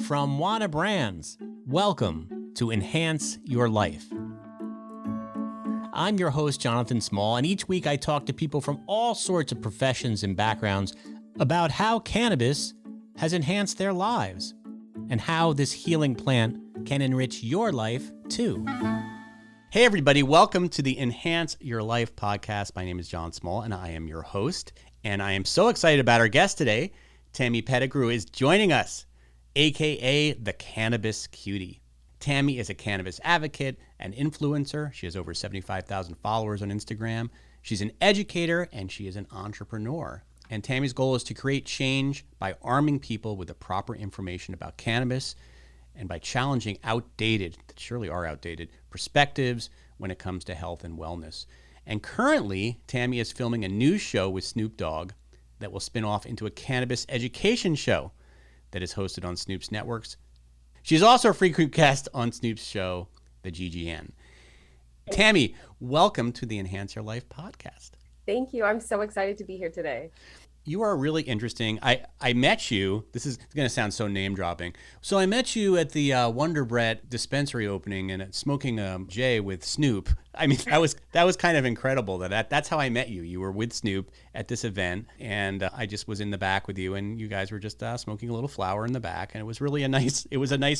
From Wana Brands, welcome to Enhance Your Life. I'm your host, Jonathan Small, and each week I talk to people from all sorts of professions and backgrounds about how cannabis has enhanced their lives and how this healing plant can enrich your life too. Hey everybody, welcome to the Enhance Your Life podcast. My name is John Small and I am your host, and I am so excited about our guest today. Tammy Pettigrew is joining us, aka the Cannabis Cutie. Tammy is a cannabis advocate and influencer. She has over 75,000 followers on Instagram. She's an educator and she is an entrepreneur. And Tammy's goal is to create change by arming people with the proper information about cannabis and by challenging outdated, that surely are outdated, perspectives when it comes to health and wellness. And currently, Tammy is filming a new show with Snoop Dogg that will spin off into a cannabis education show that is hosted on Snoop's networks. She's also a frequent guest on Snoop's show, The GGN. Tammy, welcome to the Enhance Your Life podcast. Thank you. I'm so excited to be here today. You are really interesting. I met you, this is going to sound so name dropping. So I met you at the Wonder Bread dispensary opening and at smoking J with Snoop. I mean, that was kind of incredible. That's how I met you. You were with Snoop at this event, and I just was in the back with you, and you guys were just smoking a little flower in the back, and it was really a nice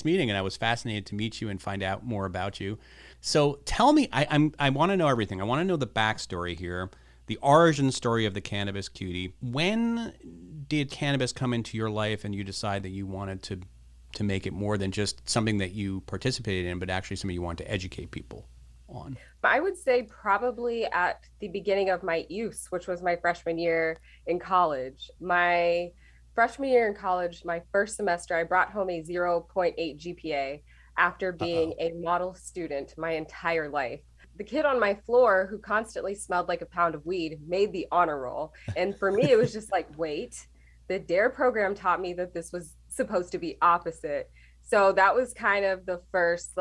meeting, and I was fascinated to meet you and find out more about you. So tell me, I want to know everything. I want to know the backstory here. The origin story of the Cannabis Cutie. When did cannabis come into your life and you decide that you wanted to make it more than just something that you participated in, but actually something you wanted to educate people on? I would say probably at the beginning of my use, which was my freshman year in college. My freshman year in college, my first semester, I brought home a 0.8 GPA after being a model student my entire life. The kid on my floor who constantly smelled like a pound of weed made the honor roll. And for me, it was just like, wait, the DARE program taught me that this was supposed to be opposite. So that was kind of the first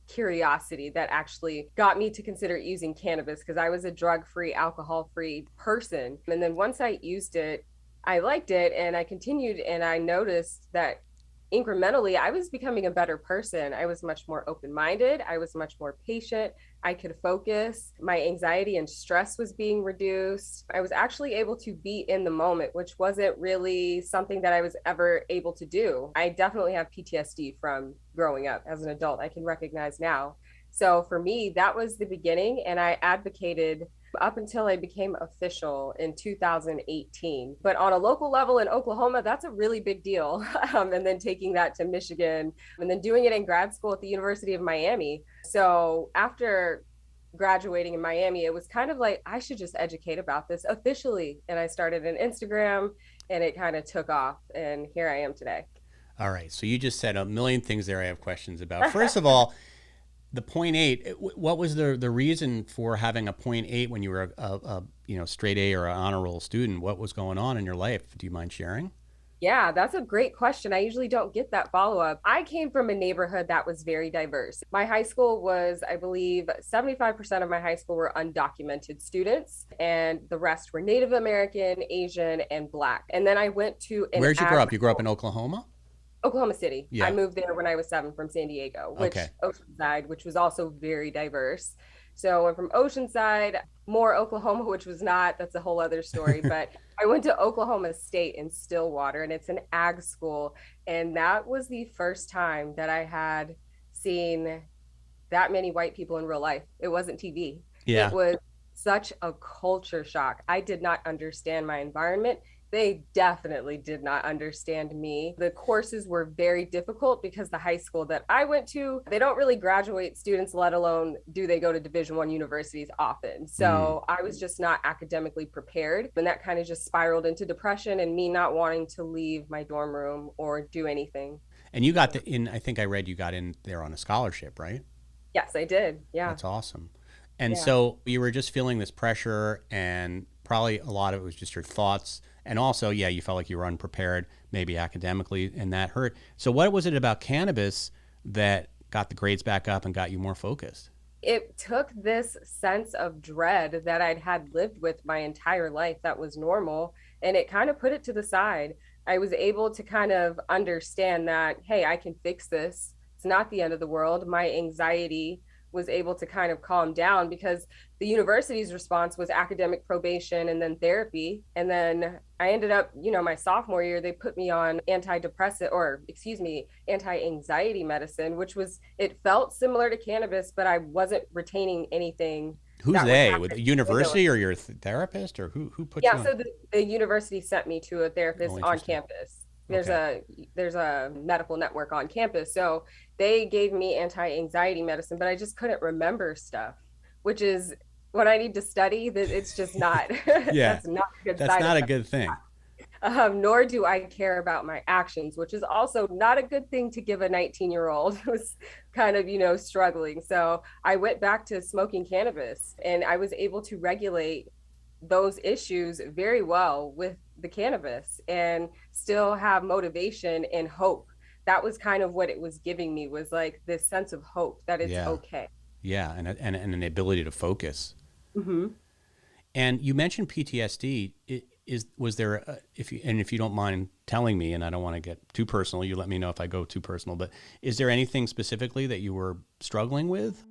curiosity that actually got me to consider using cannabis, because I was a drug-free, alcohol-free person. And then once I used it, I liked it and I continued, and I noticed that incrementally, I was becoming a better person. I was much more open-minded. I was much more patient. I could focus. My anxiety and stress was being reduced. I was actually able to be in the moment, which wasn't really something that I was ever able to do. I definitely have PTSD from growing up as an adult. I can recognize now. So for me, that was the beginning, and I advocated up until I became official in 2018. But on a local level in Oklahoma, that's a really big deal. And then taking that to Michigan and then doing it in grad school at the University of Miami. So after graduating in Miami, it was kind of like, I should just educate about this officially. And I started an Instagram and it kind of took off. And here I am today. All right. So you just said a million things there I have questions about. First of all, the 0.8, what was the reason for having a 0.8 when you were a straight A or an honor roll student? What was going on in your life? Do you mind sharing? Yeah, that's a great question. I usually don't get that follow-up. I came from a neighborhood that was very diverse. My high school was, I believe, 75% of my high school were undocumented students, and the rest were Native American, Asian, and Black. And then I went to an Where'd you grow up? You grew up in Oklahoma? Oklahoma City. Yeah. I moved there when I was 7 from San Diego, Oceanside, which was also very diverse. So I went from Oceanside, more Oklahoma, which was not, that's a whole other story. But I went to Oklahoma State in Stillwater, and it's an ag school. And that was the first time that I had seen that many white people in real life. It wasn't TV. Yeah. It was such a culture shock. I did not understand my environment. They definitely did not understand me. The courses were very difficult because the high school that I went to, they don't really graduate students, let alone do they go to Division I universities often. So I was just not academically prepared. And that kind of just spiraled into depression and me not wanting to leave my dorm room or do anything. And you got I think I read you got in there on a scholarship, right? Yes, I did. Yeah. That's awesome. And so you were just feeling this pressure, and probably a lot of it was just your thoughts. And also, yeah, you felt like you were unprepared, maybe academically, and that hurt. So what was it about cannabis that got the grades back up and got you more focused? It took this sense of dread that I'd had lived with my entire life that was normal, and it kind of put it to the side. I was able to kind of understand that, hey, I can fix this. It's not the end of the world. My anxiety was able to kind of calm down because the university's response was academic probation and then therapy. And then I ended up, my sophomore year, they put me on anti-anxiety medicine, which was, it felt similar to cannabis, but I wasn't retaining anything Who's that would they? happen. With the university or your therapist, or who put you Yeah, on? so the university sent me to a Oh, therapist on interesting. campus. Okay. There's a medical network on campus. So they gave me anti-anxiety medicine, but I just couldn't remember stuff, which is when I need to study, that it's just not Yeah, that's not a good that's side not a effect. good thing. Nor do I care about my actions, which is also not a good thing to give a 19-year-old who's kind of, struggling. So I went back to smoking cannabis and I was able to regulate those issues very well with the cannabis and still have motivation and hope. That was kind of what it was giving me, was like this sense of hope that it's Yeah, okay. yeah, and an ability to focus. Mm-hmm. And you mentioned PTSD. Was there if you don't mind telling me, and I don't want to get too personal, you let me know if I go too personal. But is there anything specifically that you were struggling with?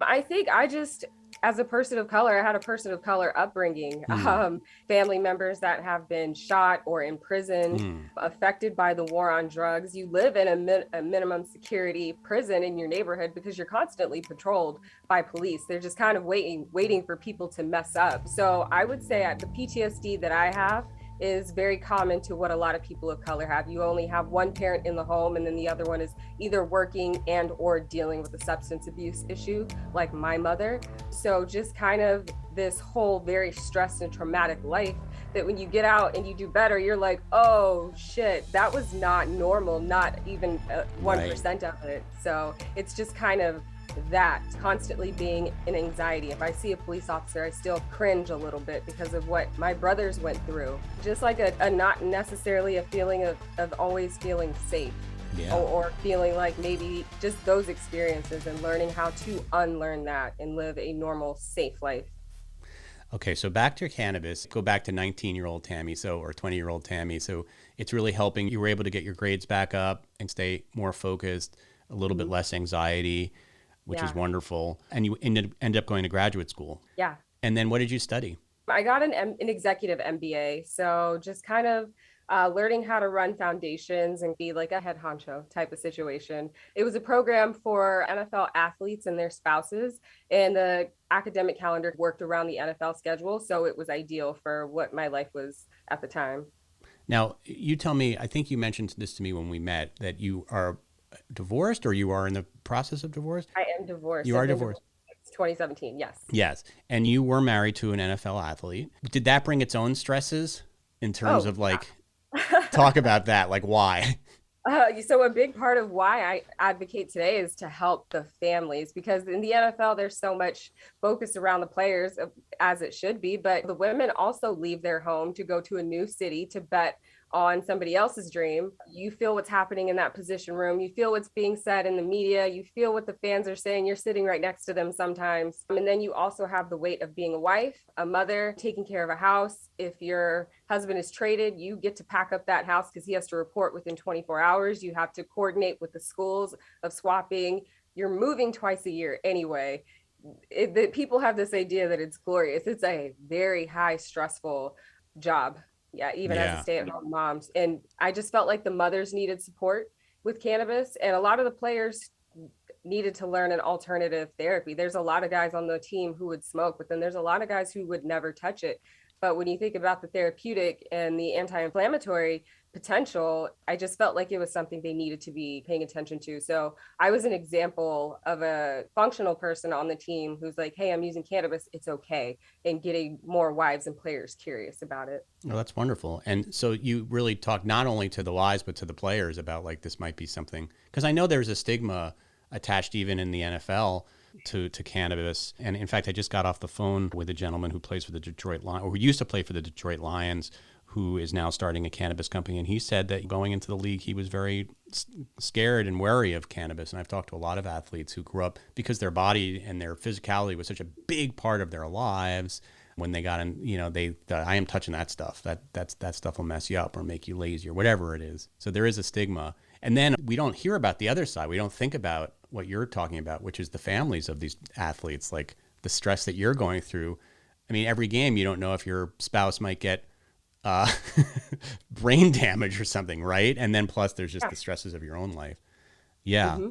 I think I just, as a person of color, I had a person of color upbringing. Hmm. Family members that have been shot or imprisoned, Hmm. affected by the war on drugs. You live in a minimum security prison in your neighborhood because you're constantly patrolled by police. They're just kind of waiting for people to mess up. So I would say the PTSD that I have is very common to what a lot of people of color have. You only have one parent in the home, and then the other one is either working and or dealing with a substance abuse issue, like my mother. So just kind of this whole very stressed and traumatic life that when you get out and you do better, you're like, oh shit, that was not normal, not even Right. 1% of it. So it's just kind of that constantly being in anxiety. If I see a police officer, I still cringe a little bit because of what my brothers went through. Just like a not necessarily a feeling of always feeling safe, Yeah. or feeling like maybe just those experiences and learning how to unlearn that and live a normal, safe life. Okay, so back to cannabis. Go back to 19-year-old Tammy, or 20-year-old Tammy. So it's really helping. You were able to get your grades back up and stay more focused, a little bit Mm-hmm. less anxiety, which is Yeah. wonderful. And you ended up going to graduate school. Yeah. And then what did you study? I got an executive MBA. So just kind of learning how to run foundations and be like a head honcho type of situation. It was a program for NFL athletes and their spouses, and the academic calendar worked around the NFL schedule. So it was ideal for what my life was at the time. Now, you tell me, I think you mentioned this to me when we met, that you are divorced or you are in the process of divorce? I am divorced. You I've are been divorced. divorced since 2017. Yes. Yes. And you were married to an NFL athlete. Did that bring its own stresses in terms Oh, of like, talk about that? Like, why? so a big part of why I advocate today is to help the families, because in the NFL there's so much focus around the players, as it should be, but the women also leave their home to go to a new city to bet on somebody else's dream. You feel what's happening in that position room. You feel what's being said in the media. You feel what the fans are saying. You're sitting right next to them sometimes. And then you also have the weight of being a wife, a mother, taking care of a house. If your husband is traded, you get to pack up that house because he has to report within 24 hours. You have to coordinate with the schools of swapping. You're moving twice a year anyway. People have this idea that it's glorious. It's a very high stressful job. Yeah, even as a Yeah. stay-at-home mom. And I just felt like the mothers needed support with cannabis, and a lot of the players needed to learn an alternative therapy. There's a lot of guys on the team who would smoke, but then there's a lot of guys who would never touch it. But when you think about the therapeutic and the anti-inflammatory potential, I just felt like it was something they needed to be paying attention to. So I was an example of a functional person on the team who's like, hey, I'm using cannabis, it's okay, and getting more wives and players curious about it. Well, that's wonderful. And so you really talk not only to the wives, but to the players about like this might be something, because I know there's a stigma attached even in the NFL to cannabis. And in fact, I just got off the phone with a gentleman who plays for the Detroit Lions, or who used to play for the Detroit Lions, who is now starting a cannabis company. And he said that going into the league, he was very scared and wary of cannabis. And I've talked to a lot of athletes who grew up because their body and their physicality was such a big part of their lives. when they got in, they thought, I am touching that stuff. That stuff will mess you up or make you lazy or whatever it is. So there is a stigma. And then we don't hear about the other side. We don't think about what you're talking about, which is the families of these athletes, like the stress that you're going through. I mean, every game, you don't know if your spouse might get brain damage or something, right? And then plus there's just the stresses of your own life. Yeah. Mm-hmm.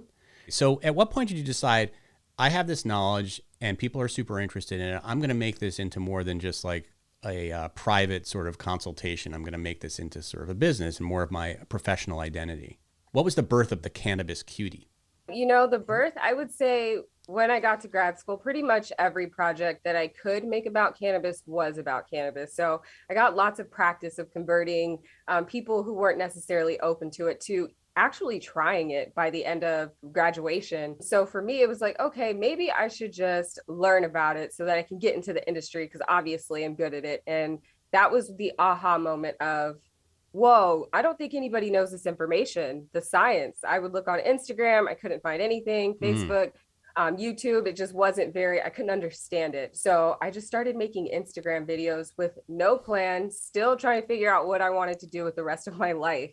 So at what point did you decide, I have this knowledge and people are super interested in it. I'm going to make this into more than just like a private sort of consultation. I'm going to make this into sort of a business and more of my professional identity. What was the birth of the Cannabis Cutie? The birth, I would say when I got to grad school, pretty much every project that I could make about cannabis was about cannabis. So I got lots of practice of converting people who weren't necessarily open to it to actually trying it by the end of graduation. So for me, it was like, okay, maybe I should just learn about it so that I can get into the industry because obviously I'm good at it. And that was the aha moment of, whoa, I don't think anybody knows this information, the science. I would look on Instagram, I couldn't find anything, Facebook, YouTube, it just wasn't I couldn't understand it. So I just started making Instagram videos with no plan, still trying to figure out what I wanted to do with the rest of my life.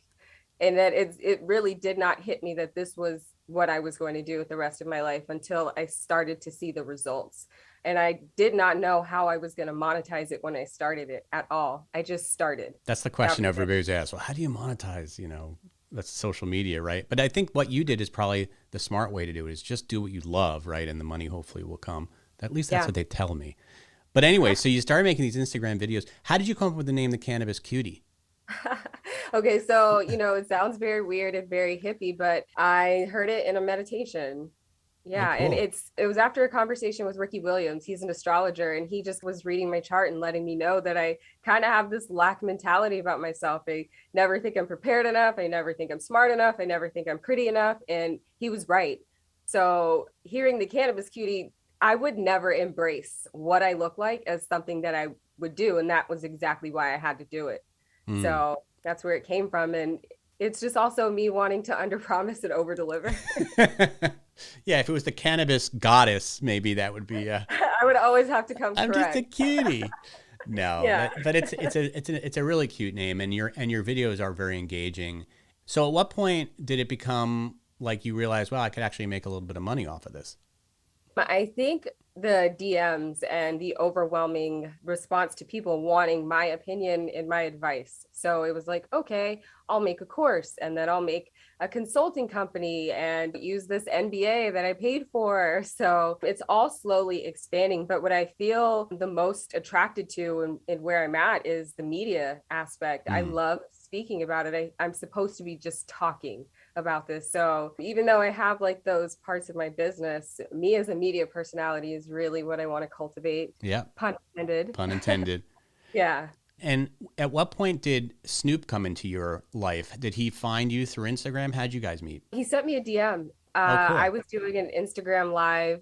And that it really did not hit me that this was what I was going to do with the rest of my life until I started to see the results. And I did not know how I was going to monetize it when I started it at all. I just started. That's the question everybody's asked. Well, how do you monetize, that's social media, right? But I think what you did is probably the smart way to do it is just do what you love, right? And the money hopefully will come. At least that's what they tell me. But anyway, so you started making these Instagram videos. How did you come up with the name The Cannabis Cutie? Okay, so, it sounds very weird and very hippie, but I heard it in a meditation. Yeah, oh, cool. And it was after a conversation with Ricky Williams. He's an astrologer, and he just was reading my chart and letting me know that I kind of have this lack mentality about myself. I never think I'm prepared enough. I never think I'm smart enough. I never think I'm pretty enough. And he was right. So hearing the Cannabis Cutie, I would never embrace what I look like as something that I would do. And that was exactly why I had to do it. So that's where it came from. And it's just also me wanting to underpromise and overdeliver. Yeah, if it was the cannabis goddess, maybe that would be. I would always have to come correct. I'm just a cutie. No, yeah. but it's a really cute name, and your videos are very engaging. So, at what point did it become like you realized, well, I could actually make a little bit of money off of this? I think the DMs and the overwhelming response to people wanting my opinion and my advice. So it was like, okay, I'll make a course and then I'll make a consulting company and use this MBA that I paid for. So it's all slowly expanding. But what I feel the most attracted to and where I'm at is the media aspect. I love speaking about it. I'm supposed to be just talking about this. So even though I have like those parts of my business, me as a media personality is really what I want to cultivate. Yeah. Pun intended. Pun intended. Yeah. And at what point did Snoop come into your life? Did he find you through Instagram? How'd you guys meet? He sent me a DM. Cool. I was doing an Instagram live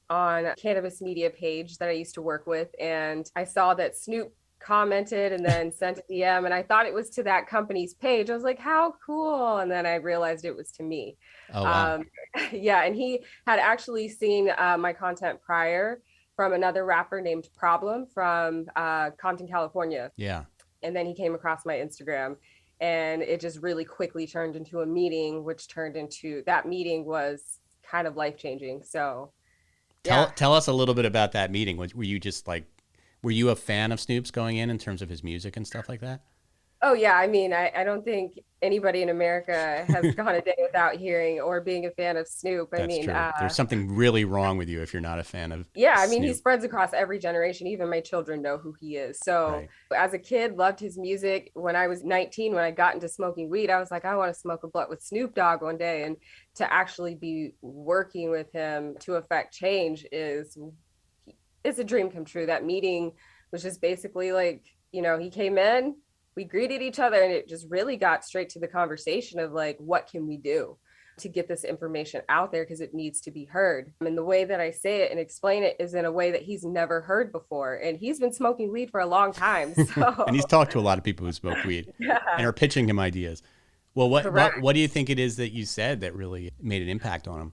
on a cannabis media page that I used to work with. And I saw that Snoop commented and then sent a DM, and I thought it was to that company's page. I was like, how cool. And then I realized it was to me. Oh, wow. Yeah. And he had actually seen my content prior from another rapper named Problem from Compton, California. Yeah. And then he came across my Instagram, and it just really quickly turned into a meeting, which turned into that meeting was kind of life-changing. So tell us a little bit about that meeting. Were you just like, were you a fan of Snoop's going in terms of his music and stuff like that? Oh, yeah. I mean, I don't think anybody in America has gone a day without hearing or being a fan of Snoop. That's true. There's something really wrong with you if you're not a fan of Yeah, I mean, Snoop. He spreads across every generation. Even my children know who he is. So As a kid, loved his music. When I was 19, when I got into smoking weed, I was like, I want to smoke a blunt with Snoop Dogg one day. And to actually be working with him to affect change it's a dream come true. That meeting was just basically like, he came in, we greeted each other, and it just really got straight to the conversation of like, what can we do to get this information out there? Because it needs to be heard. And the way that I say it and explain it is in a way that he's never heard before. And he's been smoking weed for a long time. So. And he's talked to a lot of people who smoke weed and are pitching him ideas. Well, what do you think it is that you said that really made an impact on him?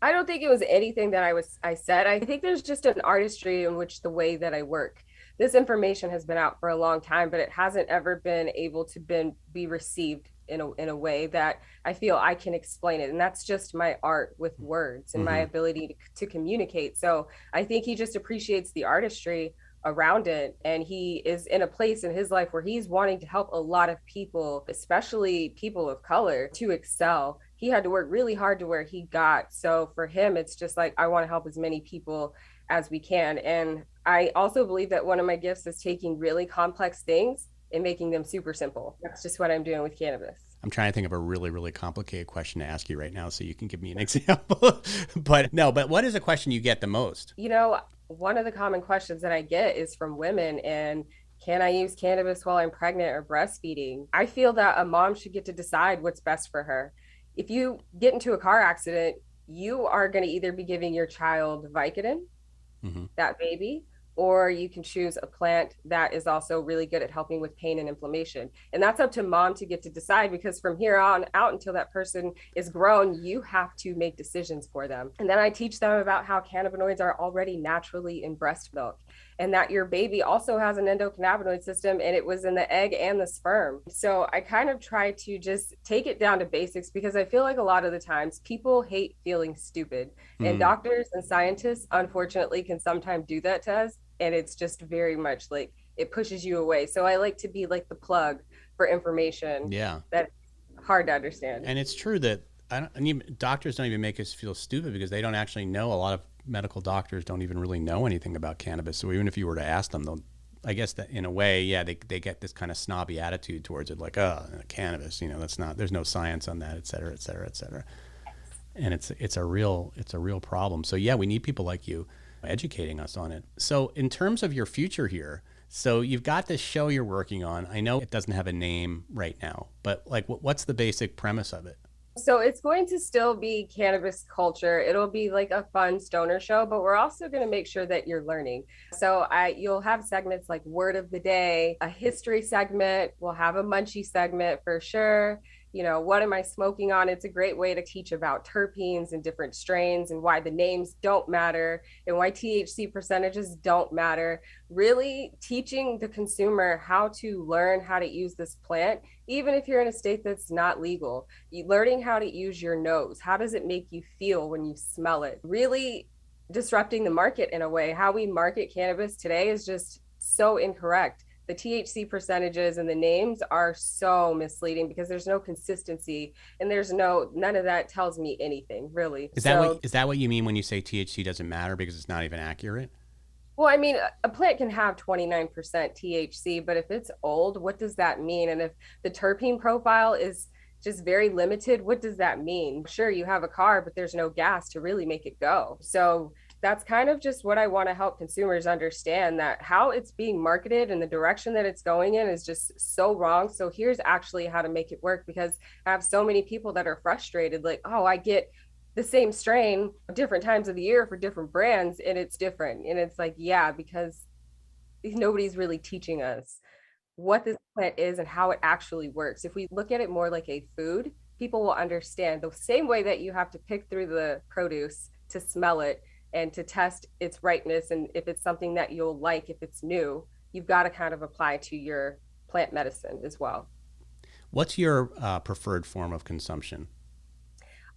I don't think it was anything that I said. I think there's just an artistry in which the way that I work. this information has been out for a long time, but it hasn't ever been able to be received in a way that I feel I can explain it. And that's just my art with words and my Mm-hmm. ability to communicate. So I think he just appreciates the artistry around it, and he is in a place in his life where he's wanting to help a lot of people, especially people of color, to excel. He had to work really hard to where he got. So for him, it's just like, I want to help as many people as we can. And I also believe that one of my gifts is taking really complex things and making them super simple. That's just what I'm doing with cannabis. I'm trying to think of a really, really complicated question to ask you right now so you can give me an example. But what is a question you get the most? You know, one of the common questions that I get is from women, and can I use cannabis while I'm pregnant or breastfeeding? I feel that a mom should get to decide what's best for her. If you get into a car accident, you are going to either be giving your child Vicodin, Mm-hmm. that baby, or you can choose a plant that is also really good at helping with pain and inflammation. And that's up to mom to get to decide, because from here on out until that person is grown, you have to make decisions for them. And then I teach them about how cannabinoids are already naturally in breast milk, and that your baby also has an endocannabinoid system, and it was in the egg and the sperm. So I kind of try to just take it down to basics, because I feel like a lot of the times people hate feeling stupid, and Mm. doctors and scientists unfortunately can sometimes do that to us, and it's just very much like it pushes you away. So I like to be like the plug for information Yeah. that's hard to understand. And it's true that doctors don't even make us feel stupid because they don't actually know. A lot of medical doctors don't even really know anything about cannabis. So even if you were to ask them, they'll, I guess that in a way, yeah, they get this kind of snobby attitude towards it, like, oh, cannabis, that's not, there's no science on that, et cetera, et cetera, et cetera. And it's a real problem. So yeah, we need people like you educating us on it. So in terms of your future here, so you've got this show you're working on. I know it doesn't have a name right now, but like, what's the basic premise of it? So it's going to still be cannabis culture. It'll be like a fun stoner show, but we're also going to make sure that you're learning. So you'll have segments like word of the day, a history segment. We'll have a munchie segment for sure. What am I smoking on? It's a great way to teach about terpenes and different strains, and why the names don't matter, and why THC percentages don't matter. Really teaching the consumer how to learn how to use this plant, even if you're in a state that's not legal. Learning how to use your nose. How does it make you feel when you smell it? Really disrupting the market in a way. How we market cannabis today is just so incorrect. The THC percentages and the names are so misleading, because there's no consistency, and none of that tells me anything really. Is that what you mean when you say THC doesn't matter because it's not even accurate? Well, I mean, a plant can have 29% THC, but if it's old, what does that mean? And if the terpene profile is just very limited, what does that mean? Sure, you have a car, but there's no gas to really make it go. So that's kind of just what I want to help consumers understand, that how it's being marketed and the direction that it's going in is just so wrong. So here's actually how to make it work, because I have so many people that are frustrated, like, oh, I get the same strain different times of the year for different brands, and it's different. And it's like, yeah, because nobody's really teaching us what this plant is and how it actually works. If we look at it more like a food, people will understand the same way that you have to pick through the produce to smell it and to test its ripeness, and if it's something that you'll like, if it's new, you've got to kind of apply to your plant medicine as well. What's your preferred form of consumption?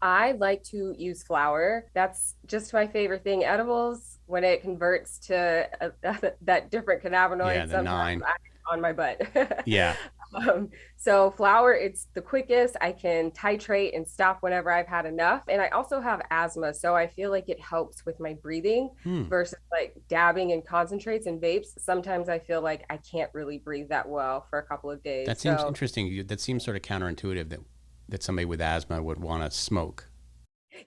I like to use flour. That's just my favorite thing. Edibles, when it converts to that different cannabinoid, Yeah, the sometimes nine. I'm on my butt. Yeah. So flour, it's the quickest. I can titrate and stop whenever I've had enough. And I also have asthma, so I feel like it helps with my breathing Hmm. versus like dabbing and concentrates and vapes. Sometimes I feel like I can't really breathe that well for a couple of days. That seems So interesting. That seems sort of counterintuitive that somebody with asthma would want to smoke.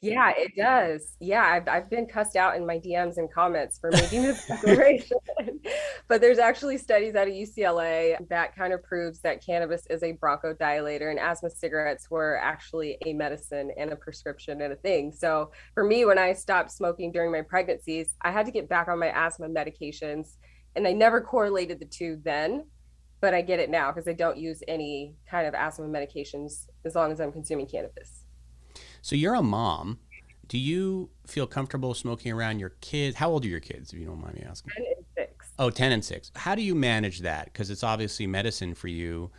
yeah, it does. Yeah, I've been cussed out in my DMs and comments for making this declaration. But there's actually studies out of UCLA that kind of proves that cannabis is a bronchodilator, and asthma cigarettes were actually a medicine and a prescription and a thing. So for me, when I stopped smoking during my pregnancies, I had to get back on my asthma medications, and I never correlated the two then, but I get it now because I don't use any kind of asthma medications as long as I'm consuming cannabis. So you're a mom. Do you feel comfortable smoking around your kids? How old are your kids, if you don't mind me asking? 10 and 6. Oh, 10 and 6. How do you manage that? Because it's obviously medicine for you.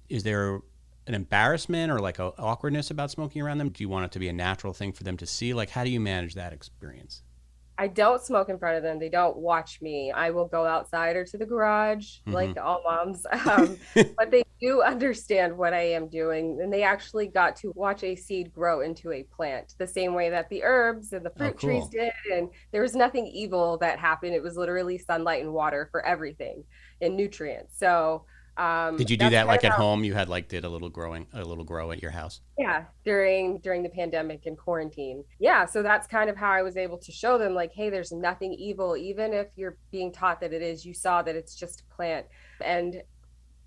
Is there an embarrassment or like a awkwardness about smoking around them? Do you want it to be a natural thing for them to see? Like, how do you manage that experience? I don't smoke in front of them. They don't watch me. I will go outside or to the garage, Mm-hmm. like all moms. But they do understand what I am doing. And they actually got to watch a seed grow into a plant the same way that the herbs and the Oh, fruit trees cool. did. And there was nothing evil that happened. It was literally sunlight and water for everything and nutrients. So Did you do that's that kind like of at how, home? You had like did a little grow at your house? yeah, during the pandemic and quarantine. Yeah, so that's kind of how I was able to show them like, hey, there's nothing evil, even if you're being taught that it is, you saw that it's just a plant. And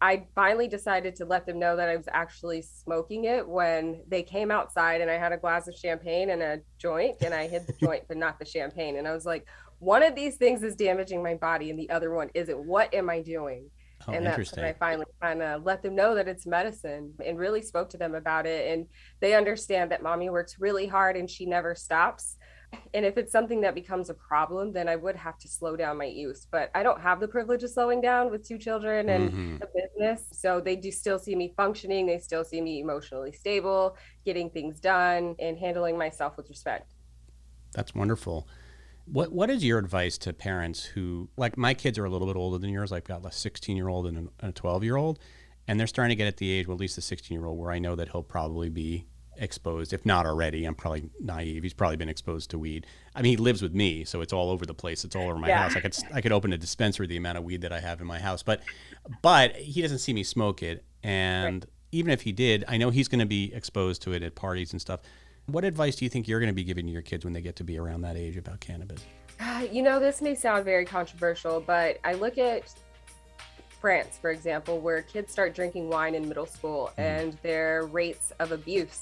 I finally decided to let them know that I was actually smoking it when they came outside and I had a glass of champagne and a joint and I hid the joint, but not the champagne. And I was like, one of these things is damaging my body and the other one isn't. What am I doing? Oh, And that's when I interesting. finally kind of let them know that it's medicine and really spoke to them about it. And they understand that mommy works really hard and she never stops. And if it's something that becomes a problem, then I would have to slow down my use. But I don't have the privilege of slowing down with 2 children and Mm-hmm. a business. So they do still see me functioning. They still see me emotionally stable, getting things done, and handling myself with respect. That's wonderful. What is your advice to parents who, like my kids are a little bit older than yours. I've got a 16-year-old and a 12-year-old, and they're starting to get at the age, well, at least the 16-year-old, where I know that he'll probably be exposed, if not already. I'm probably naive. He's probably been exposed to weed. I mean, he lives with me, so it's all over the place. It's all over my Yeah. house. I could open a dispensary the amount of weed that I have in my house, but he doesn't see me smoke it, Right. and even if he did, I know he's going to be exposed to it at parties and stuff. What advice do you think you're going to be giving to your kids when they get to be around that age about cannabis? This may sound very controversial, but I look at France, for example, where kids start drinking wine in middle school Mm. and their rates of abuse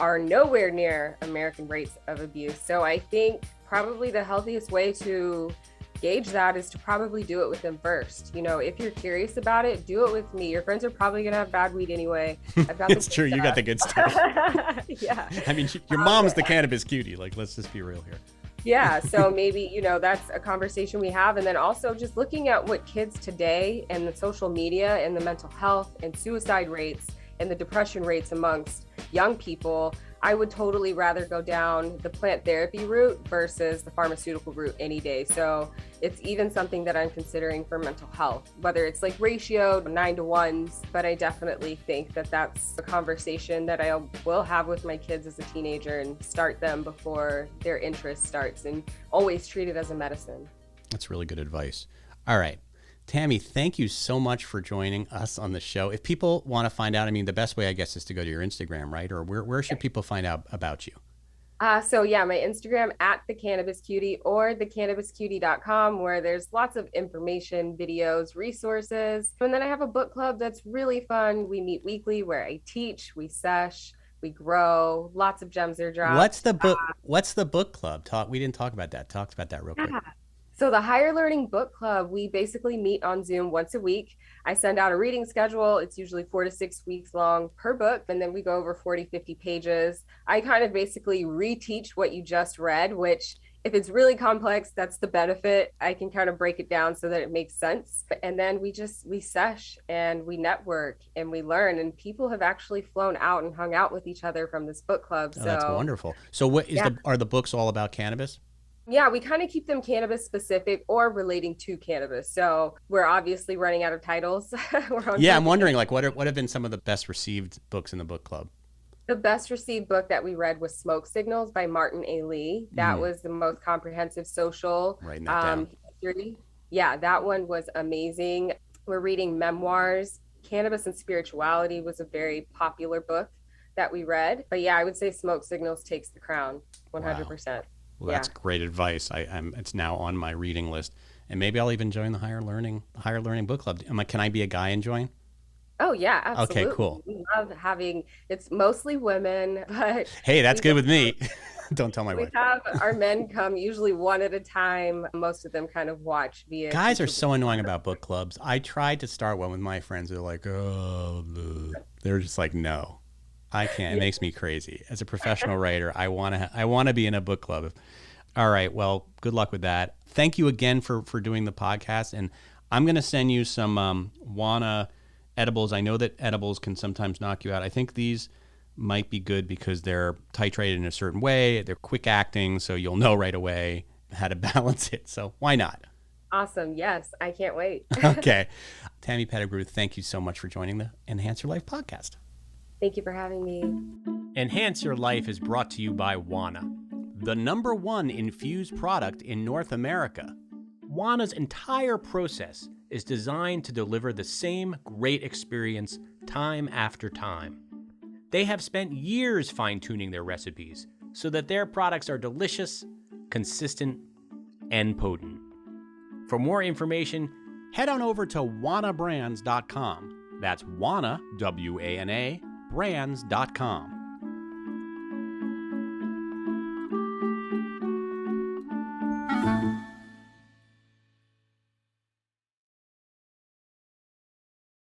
are nowhere near American rates of abuse. So I think probably the healthiest way to gauge that is to probably do it with them first. If you're curious about it, do it with me. Your friends are probably going to have bad weed anyway. I've got the It's good true. You got stuff. the good stuff. Yeah. I mean, your mom's the cannabis cutie. Like, let's just be real here. Yeah, so maybe, that's a conversation we have. And then also just looking at what kids today and the social media and the mental health and suicide rates and the depression rates amongst young people, I would totally rather go down the plant therapy route versus the pharmaceutical route any day. So it's even something that I'm considering for mental health, whether it's like ratio 9 to 1s, but I definitely think that that's a conversation that I will have with my kids as a teenager and start them before their interest starts and always treat it as a medicine. That's really good advice. All right. Tammy, thank you so much for joining us on the show. If people want to find out, I mean, the best way, I guess, is to go to your Instagram, right? Or where should people find out about you? So yeah, my Instagram at the cannabis cutie or thecannabiscutie.com, where there's lots of information, videos, resources. And then I have a book club that's really fun. We meet weekly where I teach, we sesh, we grow, lots of gems are What's dropped. the book? What's the book club? We didn't talk about that. Talk about that real quick. Yeah. So the Higher Learning Book Club, we basically meet on Zoom once a week. I send out a reading schedule. It's usually 4 to 6 weeks long per book. And then we go over 40, 50 pages. I kind of basically reteach what you just read, which if it's really complex, that's the benefit. I can kind of break it down so that it makes sense. And then we sesh and we network and we learn. And people have actually flown out and hung out with each other from this book club. Oh, that's So wonderful. So what is yeah. are the books all about cannabis? Yeah, we kind of keep them cannabis specific or relating to cannabis. So we're obviously running out of titles. We're on Yeah, I'm something. wondering, like, what have been some of the best received books in the book club? The best received book that we read was Smoke Signals by Martin A. Lee. That Mm, was the most comprehensive social writing that down. history. Yeah, that one was amazing. We're reading memoirs. Cannabis and Spirituality was a very popular book that we read. But yeah, I would say Smoke Signals takes the crown Wow. 100%. Well, Yeah. that's great advice. It's now on my reading list, and maybe I'll even join the higher learning book club. Can I be a guy and join? Oh yeah, Okay, absolutely. cool. We love having it's mostly women, but Hey, that's we good with me. Don't tell my we wife. have our men come usually one at a time. Most of them kind of watch via Guys are YouTube. so annoying about book clubs. I tried to start one with my friends. They're like, oh, bleh." They're just like, no, I can't. It makes me crazy. As a professional writer, I want to be in a book club. All right. Well, good luck with that. Thank you again for doing the podcast. And I'm going to send you some Wana edibles. I know that edibles can sometimes knock you out. I think these might be good because they're titrated in a certain way. They're quick acting, so you'll know right away how to balance it. So why not? Awesome. Yes, I can't wait. Okay. Tammy Pettigrew, thank you so much for joining the Enhance Your Life podcast. Thank you for having me. Enhance Your Life is brought to you by Wana, the #1 infused product in North America. Wana's entire process is designed to deliver the same great experience time after time. They have spent years fine-tuning their recipes so that their products are delicious, consistent, and potent. For more information, head on over to wanabrands.com. That's Wana, W-A-N-A, brands.com.